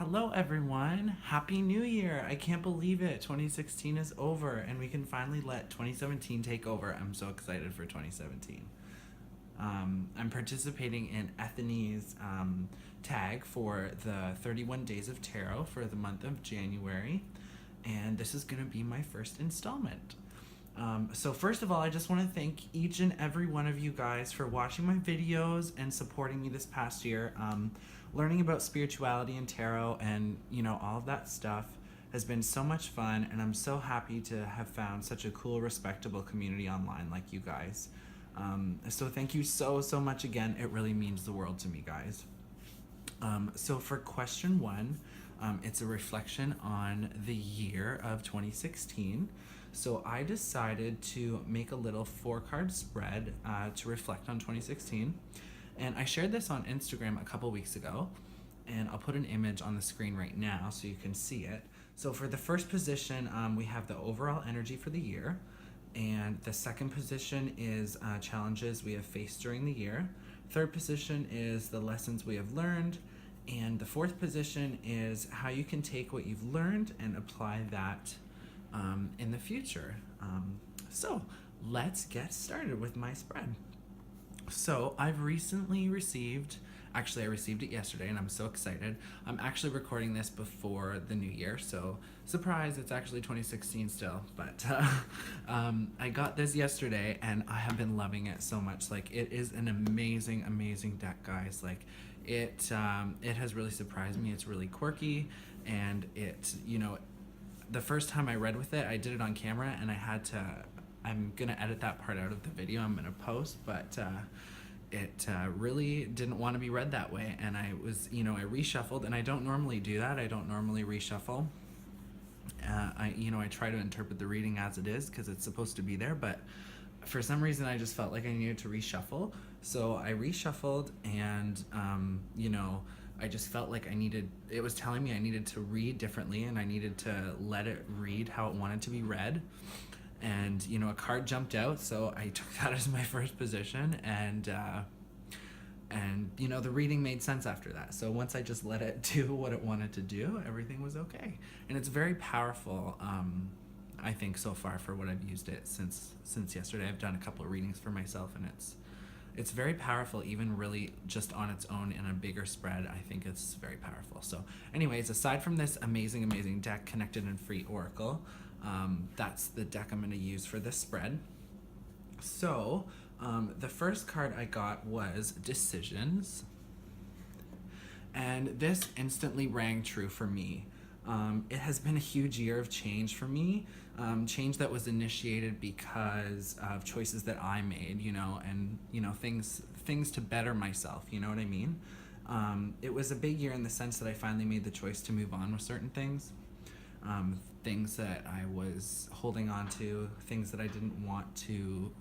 Hello, everyone. Happy New Year. I can't believe it. 2016 is over, and we can finally let 2017 take over. I'm so excited for 2017. I'm participating in Ethony's tag for the 31 Days of Tarot for the month of January, and this is going to be my first installment. So first of all, I just want to thank each and every one of you guys for watching my videos and supporting me this past year. Learning about spirituality and tarot and, all of that stuff has been so much fun, and I'm so happy to have found such a cool, respectable community online like you guys. So thank you so much again. It really means the world to me, guys. So for question one, it's a reflection on the year of 2016. So I decided to make a little 4-card spread to reflect on 2016. And I shared this on Instagram a couple weeks ago, and I'll put an image on the screen right now so you can see it. So for the first position, we have the overall energy for the year. And the second position is challenges we have faced during the year. Third position is the lessons we have learned. And the fourth position is how you can take what you've learned and apply that in the future. So let's get started with my spread. So I've recently received, actually I received it yesterday and I'm so excited. I'm actually recording this before the new year, so surprise, it's actually 2016 still, but I got this yesterday and I have been loving it so much. Like, it is an amazing deck, guys. Like, it has really surprised me. It's really quirky, and the first time I read with it, I did it on camera and I'm gonna edit that part out of the video I'm gonna post, but it really didn't want to be read that way, and I reshuffled, and I don't normally do that. I don't normally reshuffle. I try to interpret the reading as it is because it's supposed to be there, but for some reason I just felt like I needed to reshuffle, so I reshuffled, and I just felt like it was telling me I needed to read differently, and I needed to let it read how it wanted to be read. And a card jumped out, so I took that as my first position, and the reading made sense after that. So once I just let it do what it wanted to do, everything was okay. And it's very powerful, I think, so far, for what I've used it since yesterday. I've done a couple of readings for myself, and it's very powerful, even really just on its own in a bigger spread. I think it's very powerful. So anyways, aside from this amazing deck, Connected and Free Oracle, that's the deck I'm going to use for this spread. So the first card I got was Decisions, and this instantly rang true for me. It has been a huge year of change for me, change that was initiated because of choices that I made, and things to better myself, you know what I mean? It was a big year in the sense that I finally made the choice to move on with certain things. Things that I was holding on to, things that I didn't want to,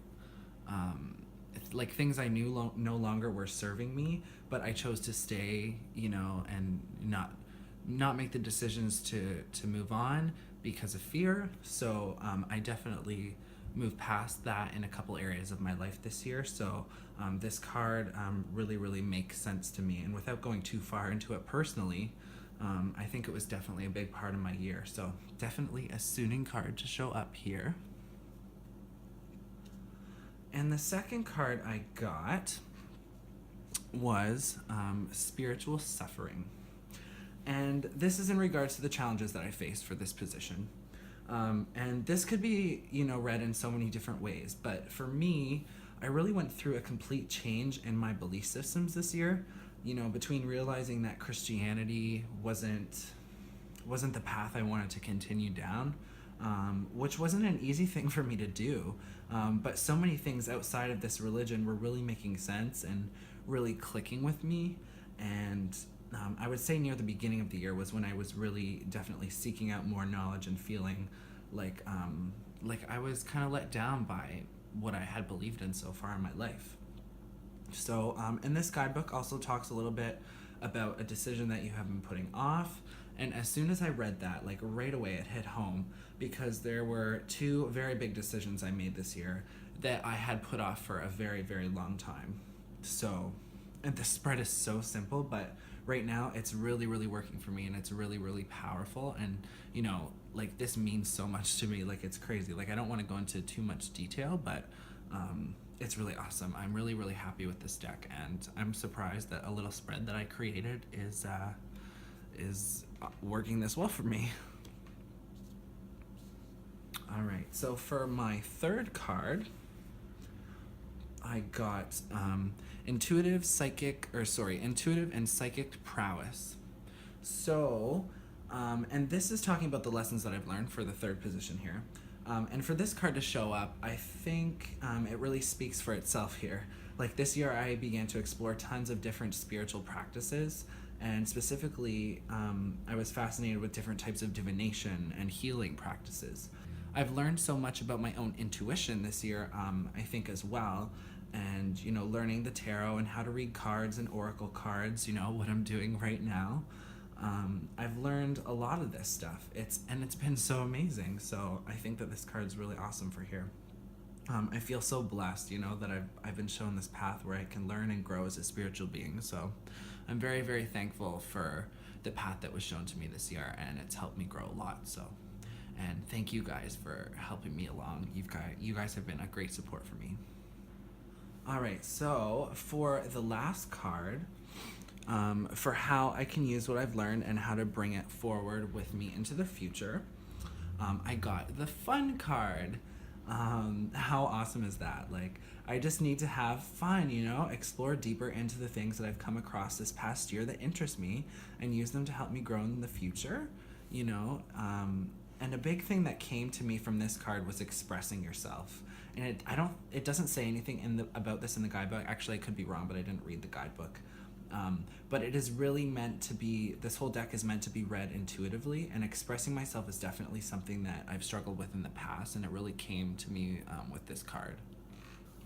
like things I knew no longer were serving me, but I chose to stay, and not make the decisions to move on because of fear. So I definitely moved past that in a couple areas of my life this year. So this card really makes sense to me, and without going too far into it personally, I think it was definitely a big part of my year. So definitely a suiting card to show up here. And the second card I got was Spiritual Suffering. And this is in regards to the challenges that I faced for this position. And this could be, read in so many different ways. But for me, I really went through a complete change in my belief systems this year. Between realizing that Christianity wasn't the path I wanted to continue down, which wasn't an easy thing for me to do, but so many things outside of this religion were really making sense and really clicking with me. And I would say near the beginning of the year was when I was really definitely seeking out more knowledge and feeling like I was kind of let down by what I had believed in so far in my life. So, and this guidebook also talks a little bit about a decision that you have been putting off. And as soon as I read that, like right away, it hit home, because there were two very big decisions I made this year that I had put off for a very long time. So, and the spread is so simple, but right now it's really, really working for me, and it's really, really powerful. And you know, like, this means so much to me. Like, it's crazy. Like, I don't want to go into too much detail, but it's really awesome. I'm really, really happy with this deck, and I'm surprised that a little spread that I created is working this well for me. All right, so for my third card, I got intuitive and psychic prowess. So, and this is talking about the lessons that I've learned for the third position here. And for this card to show up, I think it really speaks for itself here. Like, this year I began to explore tons of different spiritual practices, and specifically I was fascinated with different types of divination and healing practices. I've learned so much about my own intuition this year, I think, as well. And, you know, learning the tarot and how to read cards and oracle cards, you know, what I'm doing right now. I've learned a lot of this stuff. It's been so amazing. So I think that this card's really awesome for here. I feel so blessed, you know, that I've been shown this path where I can learn and grow as a spiritual being. So I'm very, very thankful for the path that was shown to me this year, and it's helped me grow a lot. So, and thank you guys for helping me along. You guys have been a great support for me. All right, so for the last card, for how I can use what I've learned and how to bring it forward with me into the future, I got the fun card. How awesome is that? Like, I just need to have fun, you know, explore deeper into the things that I've come across this past year that interest me, and use them to help me grow in the future, you know. And a big thing that came to me from this card was expressing yourself. And it doesn't say anything about this in the guidebook. Actually, I could be wrong, but I didn't read the guidebook. But it is really meant to be, this whole deck is meant to be read intuitively, and expressing myself is definitely something that I've struggled with in the past, and it really came to me with this card.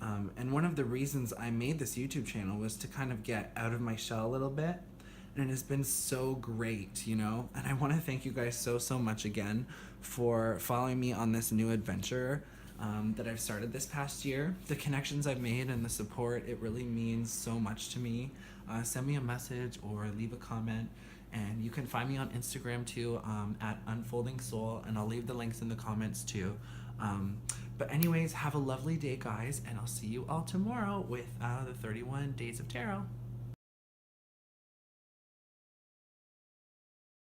And one of the reasons I made this YouTube channel was to kind of get out of my shell a little bit, and it has been so great, you know. And I want to thank you guys so much again for following me on this new adventure that I've started this past year. The connections I've made and the support, it really means so much to me. Send me a message or leave a comment, and you can find me on Instagram too, at Unfolding Soul, and I'll leave the links in the comments too. But anyways, have a lovely day, guys, and I'll see you all tomorrow with the 31 Days of Tarot.